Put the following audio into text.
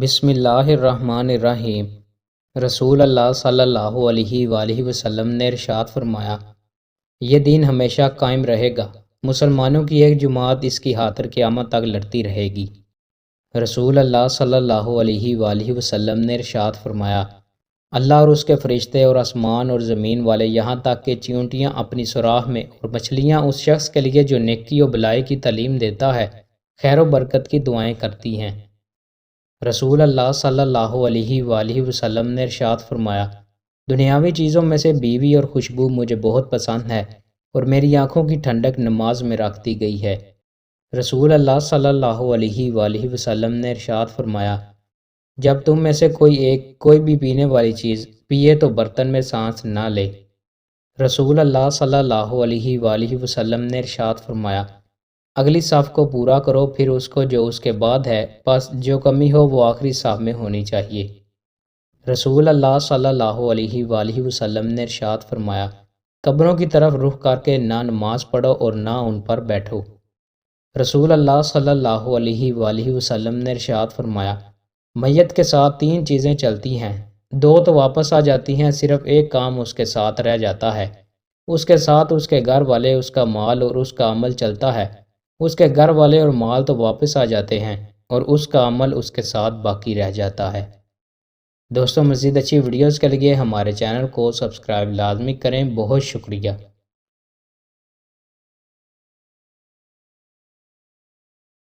بسم اللہ الرحمن الرحیم۔ رسول اللہ صلی اللہ علیہ وآلہ وسلم نے ارشاد فرمایا، یہ دین ہمیشہ قائم رہے گا، مسلمانوں کی ایک جماعت اس کی خاطر قیامت تک لڑتی رہے گی۔ رسول اللہ صلی اللہ علیہ وآلہ وسلم نے ارشاد فرمایا، اللہ اور اس کے فرشتے اور آسمان اور زمین والے یہاں تک کہ چیونٹیاں اپنی سوراخ میں اور مچھلیاں اس شخص کے لیے جو نیکی و بلائی کی تعلیم دیتا ہے خیر و برکت کی دعائیں کرتی ہیں۔ رسول اللہ صلی اللہ علیہ وآلہ وسلم نے ارشاد فرمایا، دنیاوی چیزوں میں سے بیوی اور خوشبو مجھے بہت پسند ہے اور میری آنکھوں کی ٹھنڈک نماز میں رکھ دی گئی ہے۔ رسول اللہ صلی اللہ علیہ وآلہ وسلم نے ارشاد فرمایا، جب تم میں سے کوئی بھی پینے والی چیز پیے تو برتن میں سانس نہ لے۔ رسول اللہ صلی اللہ علیہ وآلہ وسلم نے ارشاد فرمایا، اگلی صف کو پورا کرو، پھر اس کو جو اس کے بعد ہے، بس جو کمی ہو وہ آخری صف میں ہونی چاہیے۔ رسول اللہ صلی اللہ علیہ وآلہ وسلم نے ارشاد فرمایا، قبروں کی طرف رخ کر کے نہ نماز پڑھو اور نہ ان پر بیٹھو۔ رسول اللہ صلی اللہ علیہ وآلہ وسلم نے ارشاد فرمایا، میت کے ساتھ تین چیزیں چلتی ہیں، دو تو واپس آ جاتی ہیں، صرف ایک کام اس کے ساتھ رہ جاتا ہے، اس کے ساتھ اس کے گھر والے، اس کا مال اور اس کا عمل چلتا ہے۔ اس کے گھر والے اور مال تو واپس آ جاتے ہیں اور اس کا عمل اس کے ساتھ باقی رہ جاتا ہے۔ دوستوں، مزید اچھی ویڈیوز کے لیے ہمارے چینل کو سبسکرائب لازمی کریں۔ بہت شکریہ۔